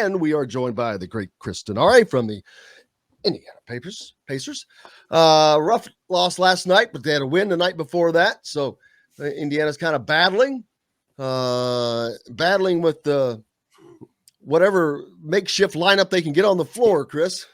And we are joined by the great Chris Denari from the Indiana Pacers. Rough loss last night, but they had a win the night before that. So Indiana's kind of battling with the whatever makeshift lineup they can get on the floor, Chris.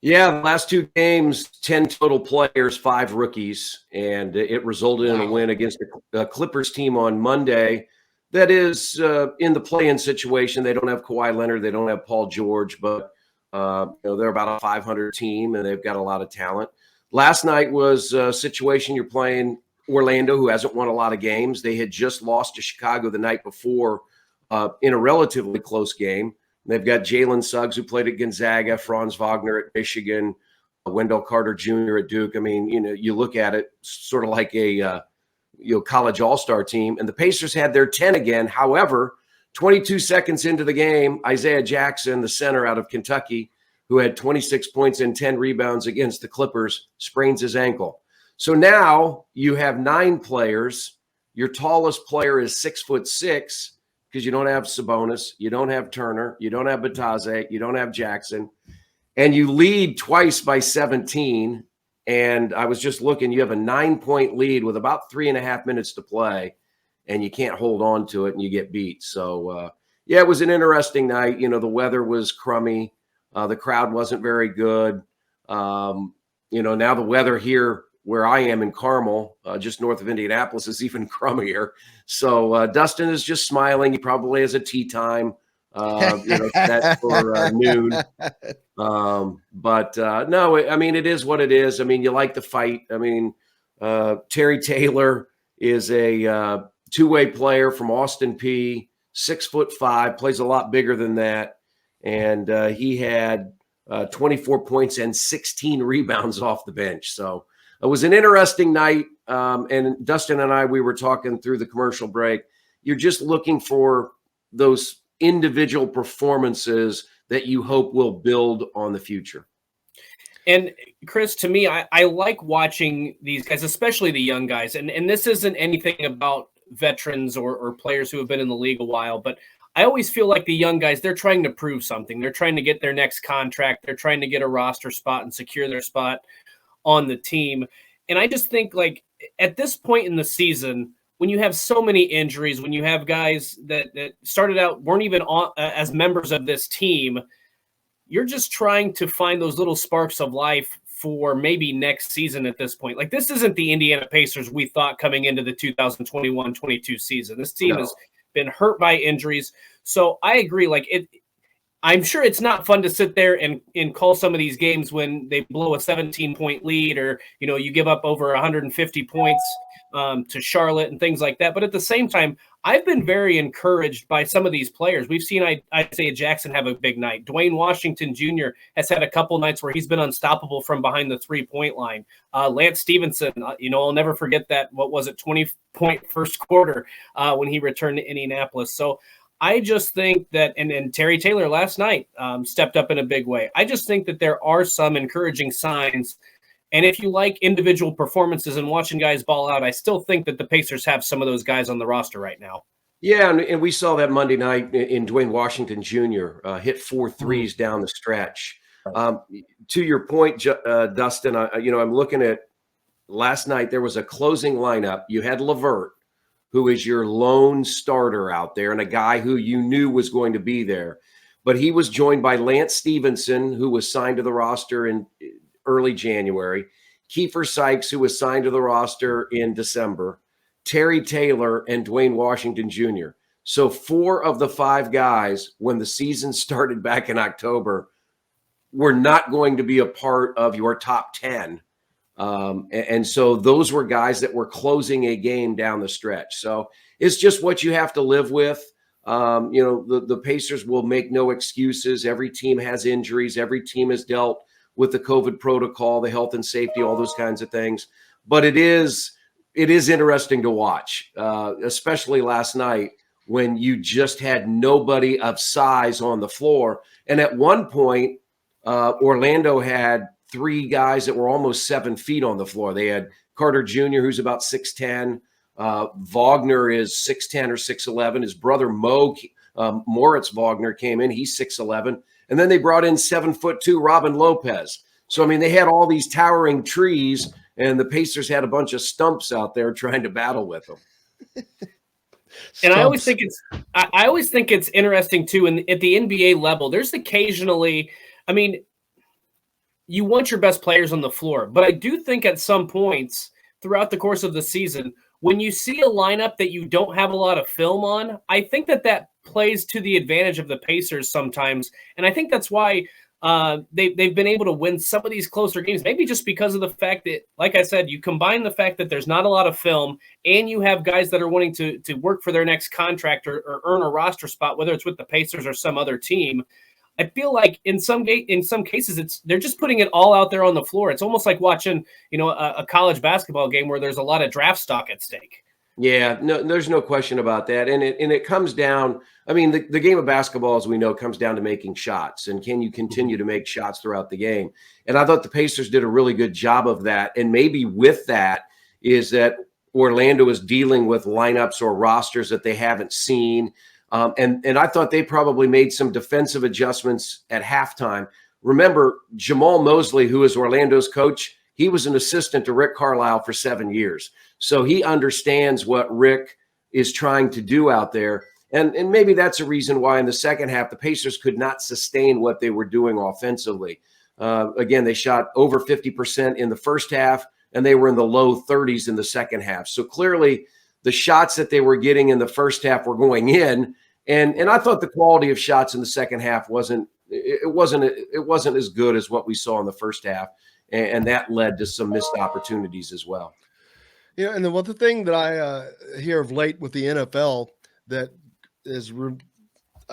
Yeah, the last two games, 10 total players, 5 rookies, and it resulted in a win against the Clippers team on Monday. That is in the play-in situation. They don't have Kawhi Leonard. They don't have Paul George, but they're about a 500 team, and they've got a lot of talent. Last night was a situation you're playing Orlando, who hasn't won a lot of games. They had just lost to Chicago the night before in a relatively close game. They've got Jalen Suggs, who played at Gonzaga, Franz Wagner at Michigan, Wendell Carter Jr. at Duke. I mean, you look at it sort of like a college all-star team. And the Pacers had their 10 again. However, 22 seconds into the game, Isaiah Jackson, the center out of Kentucky, who had 26 points and 10 rebounds against the Clippers, sprains his ankle. So now you have 9 players. Your tallest player is 6'6", because you don't have Sabonis, you don't have Turner, you don't have Batase, you don't have Jackson, and you lead twice by 17. And I was just looking, you have a 9-point lead with about 3.5 minutes to play, and you can't hold on to it, and you get beat. So, it was an interesting night. The weather was crummy. The crowd wasn't very good. Now the weather here where I am in Carmel, just north of Indianapolis, is even crummier. So Dustin is just smiling. He probably has a tea time, set for noon. But no, I mean, it is what it is. I mean, you like the fight. I mean, Terry Taylor is a two-way player from Austin P, 6'5", plays a lot bigger than that. And he had 24 points and 16 rebounds off the bench. So it was an interesting night. And Dustin and I, we were talking through the commercial break. You're just looking for those individual performances that you hope will build on the future. And Chris, to me, I like watching these guys, especially the young guys. And this isn't anything about veterans or players who have been in the league a while, but I always feel like the young guys, they're trying to prove something. They're trying to get their next contract. They're trying to get a roster spot and secure their spot on the team. And I just think, like, at this point in the season, when you have so many injuries, when you have guys that started out, weren't even on, as members of this team, you're just trying to find those little sparks of life for maybe next season at this point. Like, this isn't the Indiana Pacers we thought coming into the 2021-22 season. This team has been hurt by injuries. So I agree. Like, I'm sure it's not fun to sit there and call some of these games when they blow a 17-point lead, or, you give up over 150 points to Charlotte and things like that. But at the same time, I've been very encouraged by some of these players. We've seen Isaiah Jackson have a big night. Dwayne Washington Jr. has had a couple nights where he's been unstoppable from behind the 3-point line. Lance Stevenson, I'll never forget that, 20-point first quarter when he returned to Indianapolis. So I just think that, and Terry Taylor last night stepped up in a big way. I just think that there are some encouraging signs. And if you like individual performances and watching guys ball out, I still think that the Pacers have some of those guys on the roster right now. Yeah, and we saw that Monday night in Dwayne Washington Jr. Hit 4 threes down the stretch. To your point, Dustin, I'm looking at last night. There was a closing lineup. You had LeVert, who is your lone starter out there and a guy who you knew was going to be there. But he was joined by Lance Stevenson, who was signed to the roster in early January, Kiefer Sykes, who was signed to the roster in December, Terry Taylor, and Dwayne Washington Jr. So 4 of the 5 guys, when the season started back in October, were not going to be a part of your top 10. And so those were guys that were closing a game down the stretch. So it's just what you have to live with. The Pacers will make no excuses. Every team has injuries. Every team has dealt with the COVID protocol, the health and safety, all those kinds of things. But it is interesting to watch, especially last night when you just had nobody of size on the floor. And at one point, Orlando had 3 guys that were almost 7 feet on the floor. They had Carter Jr., who's about 6'10". Wagner is 6'10" or 6'11". His brother Mo Moritz Wagner came in. He's 6'11". And then they brought in 7'2" Robin Lopez. So, I mean, they had all these towering trees, and the Pacers had a bunch of stumps out there trying to battle with them. And I always think it's interesting too. And at the NBA level, there's occasionally, I mean, you want your best players on the floor, but I do think at some points throughout the course of the season, when you see a lineup that you don't have a lot of film on, I think that plays to the advantage of the Pacers sometimes. And I think that's why they've been able to win some of these closer games, maybe just because of the fact that, like I said, you combine the fact that there's not a lot of film and you have guys that are wanting to work for their next contract or earn a roster spot, whether it's with the Pacers or some other team. I feel like in some cases they're just putting it all out there on the floor. It's almost like watching, a college basketball game where there's a lot of draft stock at stake. Yeah, no, there's no question about that. And it comes down, I mean, the game of basketball, as we know, comes down to making shots. And can you continue to make shots throughout the game? And I thought the Pacers did a really good job of that. And maybe with that is that Orlando is dealing with lineups or rosters that they haven't seen. And I thought they probably made some defensive adjustments at halftime. Remember, Jamal Mosley, who is Orlando's coach, he was an assistant to Rick Carlisle for 7 years. So he understands what Rick is trying to do out there. And maybe that's a reason why in the second half, the Pacers could not sustain what they were doing offensively. Again, they shot over 50% in the first half, and they were in the low 30s in the second half. So clearly the shots that they were getting in the first half were going in. And I thought the quality of shots in the second half wasn't as good as what we saw in the first half. And that led to some missed opportunities as well. Yeah, and the thing that I hear of late with the NFL that is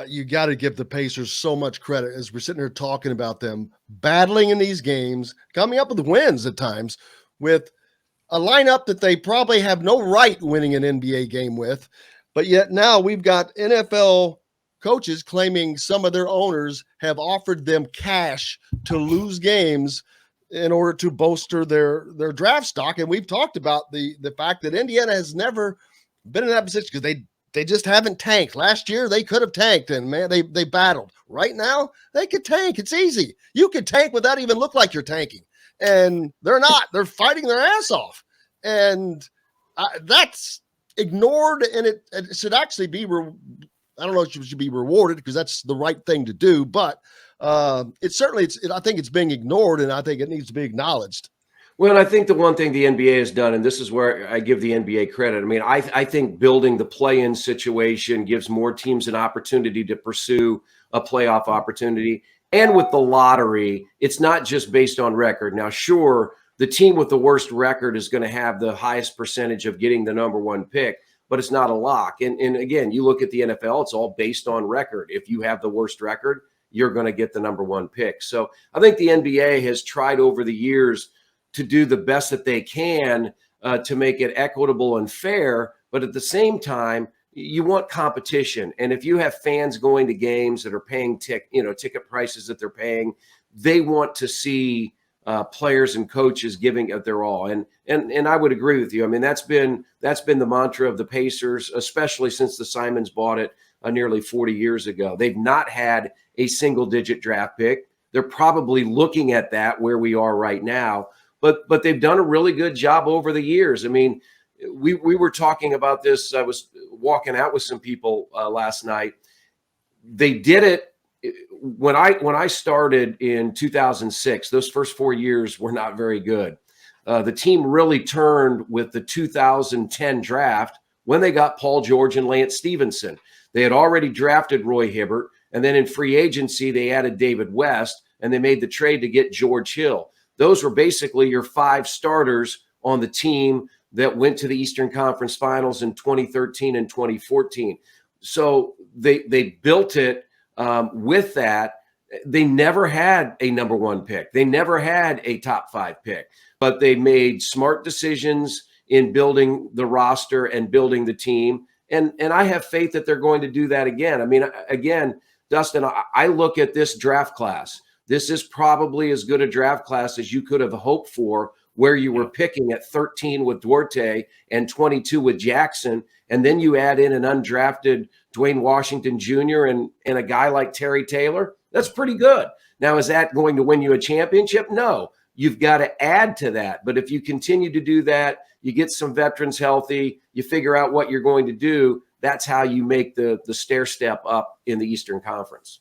you got to give the Pacers so much credit as we're sitting here talking about them battling in these games, coming up with wins at times with a lineup that they probably have no right winning an NBA game with. But yet now we've got NFL coaches claiming some of their owners have offered them cash to lose games in order to bolster their draft stock. And we've talked about the fact that Indiana has never been in that position because they just haven't tanked. Last year they could have tanked, and man, they battled. Right now they could tank. It's easy. You could tank without even look like you're tanking, and they're not. They're fighting their ass off, and that's ignored. And it should actually be. I don't know if it should be rewarded because that's the right thing to do, but I think it's being ignored, and I think it needs to be acknowledged. Well, I think the one thing the NBA has done, and this is where I give the NBA credit. I mean, I think building the play-in situation gives more teams an opportunity to pursue a playoff opportunity. And with the lottery, it's not just based on record. Now, sure, the team with the worst record is going to have the highest percentage of getting the number one pick, but it's not a lock. And again, you look at the NFL, it's all based on record. If you have the worst record, you're going to get the number one pick. So I think the NBA has tried over the years to do the best that they can to make it equitable and fair. But at the same time, you want competition. And if you have fans going to games that are paying ticket prices that they're paying, they want to see players and coaches giving it their all. And I would agree with you. I mean, that's been the mantra of the Pacers, especially since the Simons bought it nearly 40 years ago. They've not had a single-digit draft pick. They're probably looking at that where we are right now. But they've done a really good job over the years. I mean, we were talking about this. I was walking out with some people last night. They did it when I started in 2006. Those first 4 years were not very good. The team really turned with the 2010 draft when they got Paul George and Lance Stevenson. They had already drafted Roy Hibbert, and then in free agency they added David West, and they made the trade to get George Hill. Those were basically your 5 starters on the team that went to the Eastern Conference Finals in 2013 and 2014. So they built it with that. They never had a number one pick. They never had a top 5 pick, but they made smart decisions in building the roster and building the team. And I have faith that they're going to do that again. I mean, again, Dustin, I look at this draft class. This is probably as good a draft class as you could have hoped for where you were picking at 13 with Duarte and 22 with Jackson, and then you add in an undrafted Dwayne Washington Jr. and a guy like Terry Taylor. That's pretty good. Now, is that going to win you a championship? No. You've got to add to that. But if you continue to do that, you get some veterans healthy, you figure out what you're going to do, that's how you make the stair step up in the Eastern Conference.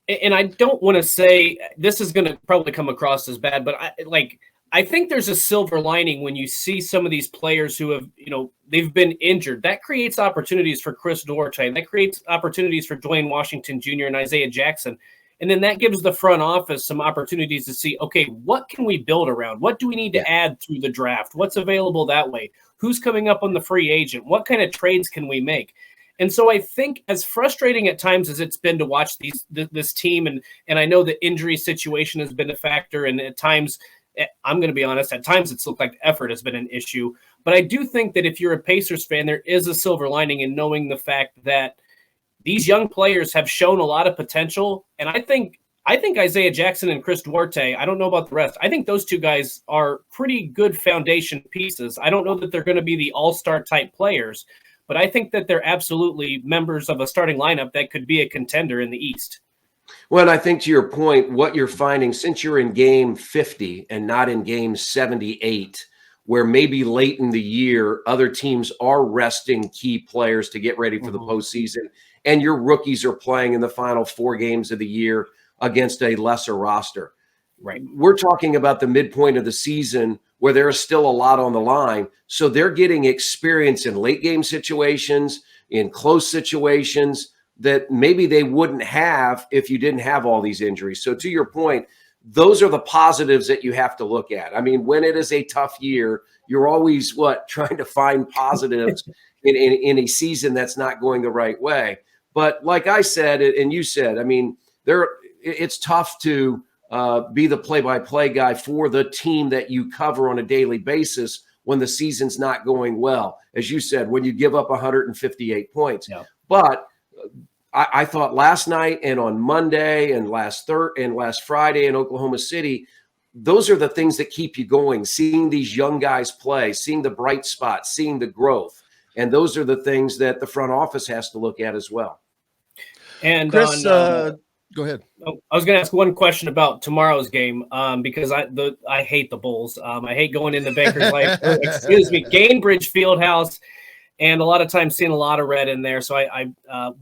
And I don't want to say this is going to probably come across as bad, but I think there's a silver lining when you see some of these players who have, they've been injured. That creates opportunities for Chris Duarte. That creates opportunities for Dwayne Washington Jr. and Isaiah Jackson. And then that gives the front office some opportunities to see, okay, what can we build around? What do we need to add through the draft? What's available that way? Who's coming up on the free agent? What kind of trades can we make? And so I think, as frustrating at times as it's been to watch this team, and I know the injury situation has been a factor, and at times, I'm going to be honest, at times it's looked like effort has been an issue. But I do think that if you're a Pacers fan, there is a silver lining in knowing the fact that these young players have shown a lot of potential. And I think Isaiah Jackson and Chris Duarte, I don't know about the rest, I think those two guys are pretty good foundation pieces. I don't know that they're going to be the all-star type players, but I think that they're absolutely members of a starting lineup that could be a contender in the East. Well, and I think to your point, what you're finding, since you're in game 50 and not in game 78, where maybe late in the year, other teams are resting key players to get ready for the postseason, and your rookies are playing in the final 4 games of the year against a lesser roster. Right. We're talking about the midpoint of the season where there is still a lot on the line. So they're getting experience in late game situations, in close situations that maybe they wouldn't have if you didn't have all these injuries. So to your point, those are the positives that you have to look at. I mean, when it is a tough year, you're always trying to find positives in a season that's not going the right way. But like I said, and you said, I mean, it's tough to be the play-by-play guy for the team that you cover on a daily basis when the season's not going well. As you said, when you give up 158 points. Yeah. But I thought last night and on Monday and last Friday in Oklahoma City, those are the things that keep you going, seeing these young guys play, seeing the bright spots, seeing the growth. And those are the things that the front office has to look at as well. And Chris, go ahead. I was going to ask one question about tomorrow's game because I hate the Bulls. I hate going into Bankers Life, Gainbridge Fieldhouse, and a lot of times seeing a lot of red in there. So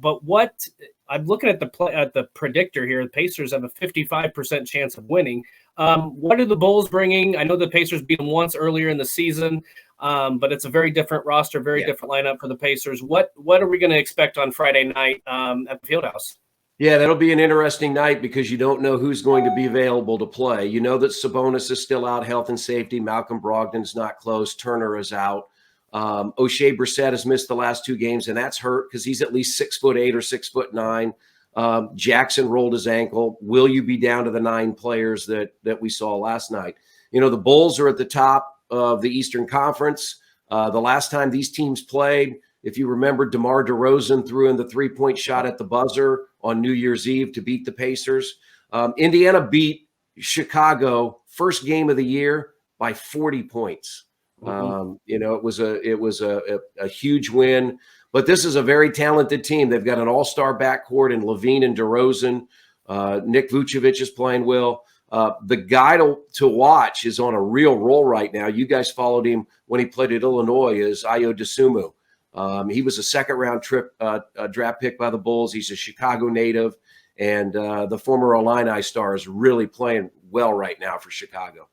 but what I'm looking at the predictor here, the Pacers have a 55% chance of winning. What are the Bulls bringing? I know the Pacers beat them once earlier in the season, but it's a very different roster, very different lineup for the Pacers. What are we going to expect on Friday night at the Fieldhouse? Yeah, that'll be an interesting night because you don't know who's going to be available to play. You know that Sabonis is still out, health and safety. Malcolm Brogdon's not close. Turner is out. O'Shea Brissett has missed the last 2 games, and that's hurt because he's at least 6'8" or 6'9". Jackson rolled his ankle. Will you be down to the 9 players that we saw last night? You know, the Bulls are at the top of the Eastern Conference. The last time these teams played, if you remember, DeMar DeRozan threw in the 3-point shot at the buzzer on New Year's Eve to beat the Pacers. Indiana beat Chicago first game of the year by 40 points. It was a huge win, but this is a very talented team. They've got an all-star backcourt in Levine and DeRozan. Nick Vucevic is playing well. The guy to watch is on a real roll right now. You guys followed him when he played at Illinois, is Ayo Dosunmu. He was a second-round draft pick by the Bulls. He's a Chicago native, and the former Illini star is really playing well right now for Chicago.